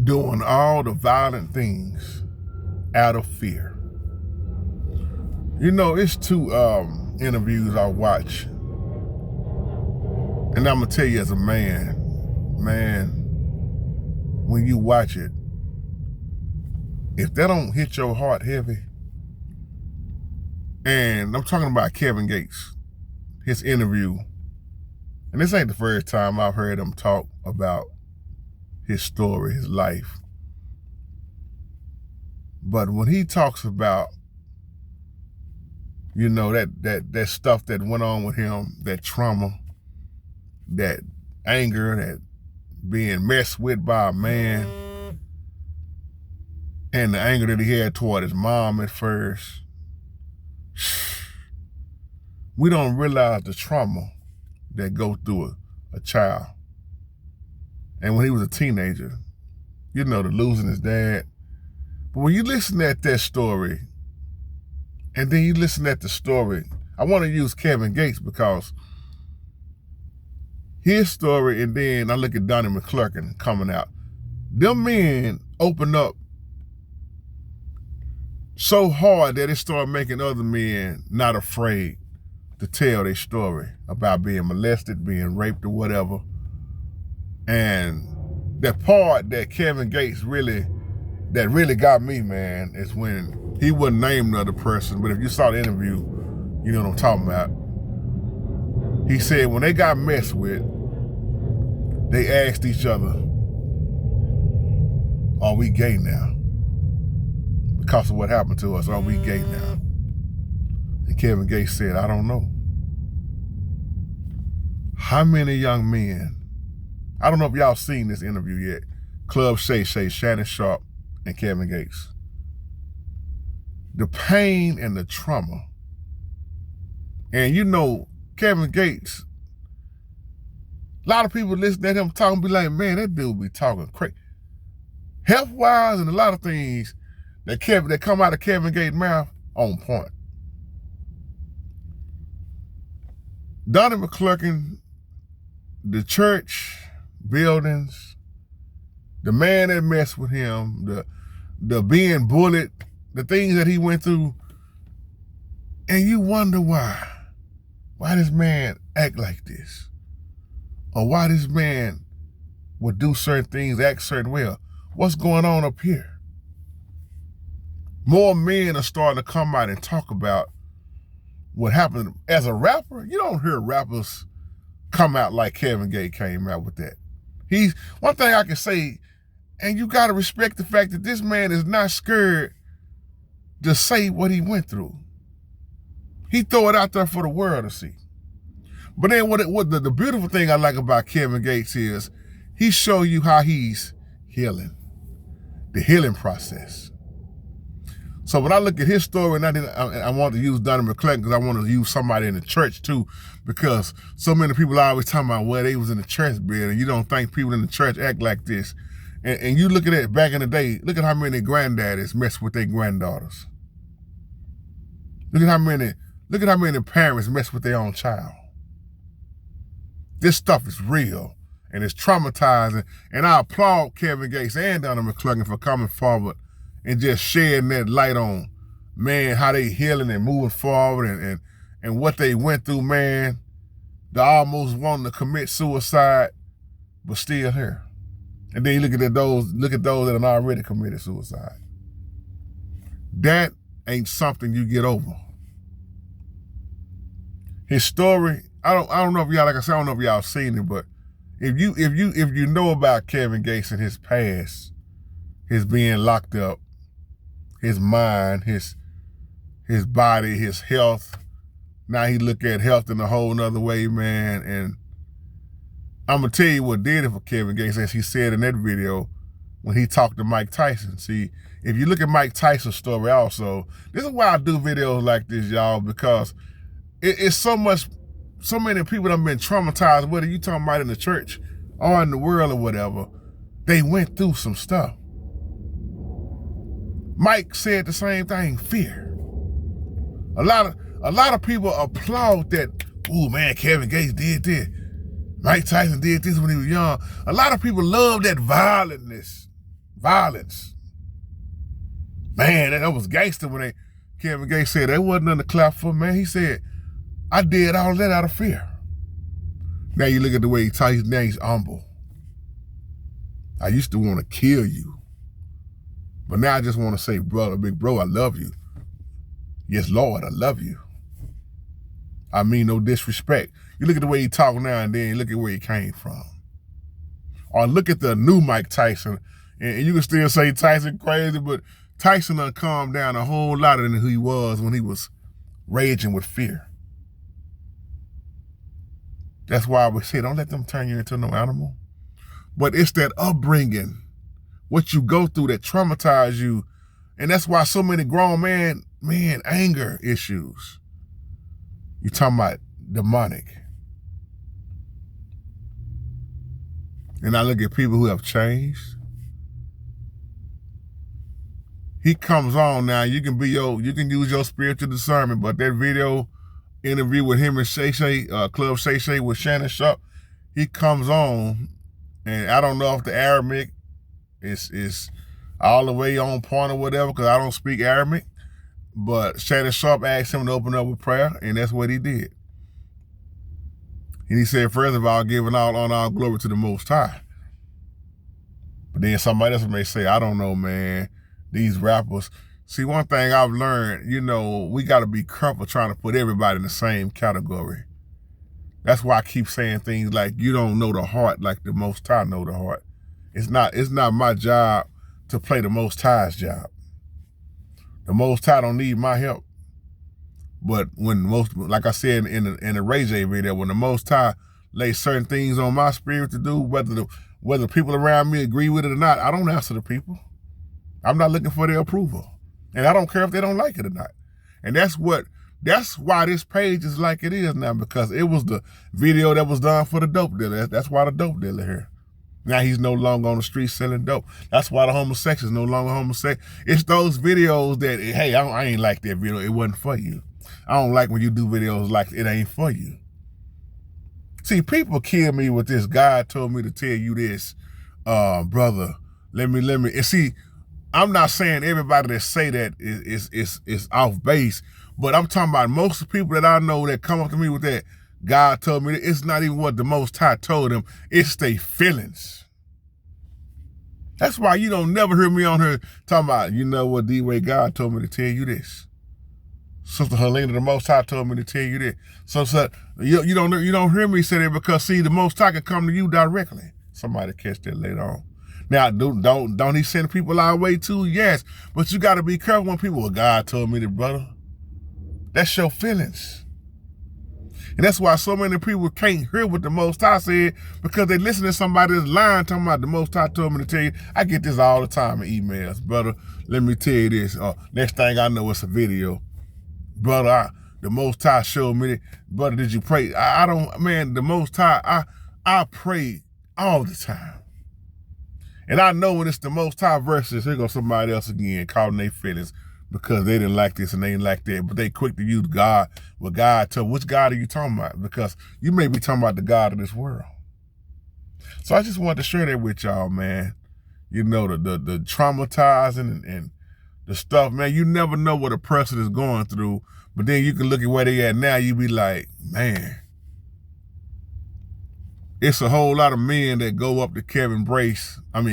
doing all the violent things out of fear. You know, it's two interviews I watch, and I'm gonna tell you as a man, when you watch it, if that don't hit your heart heavy, and I'm talking about Kevin Gates, his interview, and this ain't the first time I've heard him talk about his story, his life. But when he talks about, you know, that stuff that went on with him, that trauma, that anger, that being messed with by a man, and the anger that he had toward his mom at first, we don't realize the trauma that goes through a child. And when he was a teenager, you know, the losing his dad. But when you listen at that story, and then you listen at the story, I want to use Kevin Gates because his story, and then I look at Donnie McClurkin coming out. Them men open up so hard that it started making other men not afraid to tell their story about being molested, being raped, or whatever. And the part that Kevin Gates really got me, man, is when he wouldn't name another person, but if you saw the interview, you know what I'm talking about. He said when they got messed with, they asked each other, are we gay now? Because of what happened to us, are we gay now? And Kevin Gates said, I don't know. How many young men, I don't know if y'all seen this interview yet, Club Shay Shay, Shannon Sharp, and Kevin Gates. The pain and the trauma. And you know, Kevin Gates, a lot of people listen at him talking, be like, man, that dude be talking crazy. Health-wise and a lot of things that come out of Kevin Gates' mouth, on point. Donnie McClurkin, the church, buildings, the man that messed with him, the being bullied, the things that he went through, and you wonder why this man act like this, or why this man would do certain things, act certain way. What's going on up here? More men are starting to come out and talk about what happened. As a rapper, you don't hear rappers come out like Kevin Gates came out with that. One thing I can say, and you gotta respect the fact that this man is not scared to say what he went through. He throw it out there for the world to see. But then what the beautiful thing I like about Kevin Gates is he show you how he's healing, the healing process. So when I look at his story, and I want to use Donnie McClurkin because I want to use somebody in the church too, because so many people are always talking about, well, they was in the church building. You don't think people in the church act like this. And you look at it back in the day, look at how many granddaddies mess with their granddaughters. Look at how many parents mess with their own child. This stuff is real and it's traumatizing. And I applaud Kevin Gates and Donnie McClurkin for coming forward and just shedding that light on, man, how they healing and moving forward and what they went through, man. They almost wanting to commit suicide, but still here. And then you look at those that have already committed suicide. That ain't something you get over. His story, I don't know if y'all, like I said, I don't know if y'all seen it, but if you know about Kevin Gates and his past, his being locked up, his mind, his body, his health. Now he look at health in a whole nother way, man. And I'm gonna tell you what did it for Kevin Gates, as he said in that video when he talked to Mike Tyson. See, if you look at Mike Tyson's story also, this is why I do videos like this, y'all, because it's so many people that have been traumatized, whether you talking about in the church or in the world or whatever, they went through some stuff. Mike said the same thing, fear. A lot of people applaud that, oh man, Kevin Gates did this. Mike Tyson did this when he was young. A lot of people love that violentness violence. Man, that was gangster when Kevin Gates said there wasn't nothing to clap for, man. He said, I did all that out of fear. Now you look at the way he talks, now he's humble. I used to want to kill you. But now I just want to say, brother, big bro, I love you. Yes, Lord, I love you. I mean no disrespect. You look at the way he talk now and then you look at where he came from. Or look at the new Mike Tyson. And you can still say Tyson crazy, but Tyson done calmed down a whole lot than who he was when he was raging with fear. That's why we say, don't let them turn you into no animal. But it's that upbringing, what you go through that traumatize you. And that's why so many grown man, anger issues. You talking about demonic. And I look at people who have changed. He comes on now, you can use your spiritual discernment, but that video interview with him and Club Shay Shay with Shannon Sharp, he comes on, and I don't know if the Arabic is all the way on point or whatever, because I don't speak Arabic, but Shannon Sharp asked him to open up with prayer, and that's what he did. And he said, first of all, giving all honor, all glory to the Most High. But then somebody else may say, I don't know, man, these rappers. See, one thing I've learned, we got to be careful trying to put everybody in the same category. That's why I keep saying things like, you don't know the heart like the Most High know the heart. It's not my job to play the Most High's job. The Most High don't need my help. But like I said in the Ray J video, when the Most High lays certain things on my spirit to do, whether people around me agree with it or not, I don't answer to people. I'm not looking for their approval. And I don't care if they don't like it or not. And that's why this page is like it is now, because it was the video that was done for the dope dealer. That's why the dope dealer here. Now he's no longer on the street selling dope. That's why the homosexual is no longer homosexual. It's those videos that, hey, I ain't like that video. It wasn't for you. I don't like when you do videos like it ain't for you. See, people kill me with this. God told me to tell you this, brother. Let me. And see, I'm not saying everybody that say that is off base, but I'm talking about most of the people that I know that come up to me with that, God told me that, it's not even what the Most High told them, it's their feelings. That's why you don't never hear me on here talking about, what, D-Way, God told me to tell you this. Sister Helena, the Most High told me to tell you this. So you don't hear me say that, because see, the Most High can come to you directly. Somebody catch that later on. Now, don't he send people our way too? Yes, but you got to be careful when people, well, God told me that, brother. That's your feelings. And that's why so many people can't hear what the Most High said, because they listen to somebody that's lying, talking about the Most High told me to tell you. I get this all the time in emails. Brother, let me tell you this. Next thing I know, it's a video. Brother, the Most High showed me that. Brother, did you pray? The Most High, I pray all the time. And I know when it's the Most High verses, here goes somebody else again calling their feelings because they didn't like this and they didn't like that. But they quick to use God. What God told, which God are you talking about? Because you may be talking about the God of this world. So I just wanted to share that with y'all, man. The traumatizing and the stuff, man. You never know what a person is going through. But then you can look at where they at now, you be like, man. It's a whole lot of men that go up to Kevin Gates and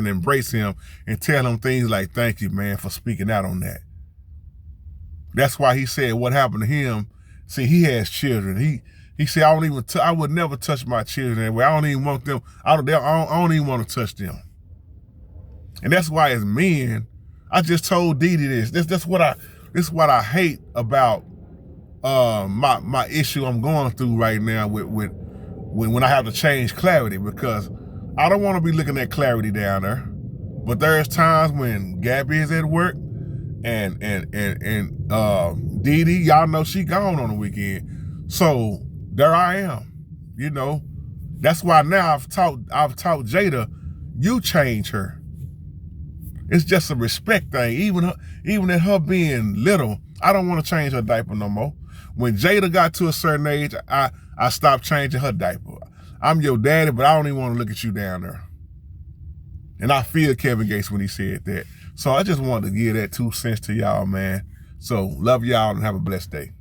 embrace him and tell him things like, thank you, man, for speaking out on that. That's why he said what happened to him. See, he has children. He said, I would never touch my children anyway. I don't even want them. I don't even want to touch them. And that's why as men, I just told Dee Dee this. This is what I hate about my issue I'm going through right now with when I have to change clarity, because I don't want to be looking at clarity down there. But there's times when Gabby is at work and Dee Dee, y'all know she gone on the weekend. So there I am. That's why now I've taught Jada, you change her. It's just a respect thing. Even at her being little, I don't want to change her diaper no more. When Jada got to a certain age, I stopped changing her diaper. I'm your daddy, but I don't even want to look at you down there. And I feel Kevin Gates when he said that. So I just wanted to give that 2 cents to y'all, man. So love y'all and have a blessed day.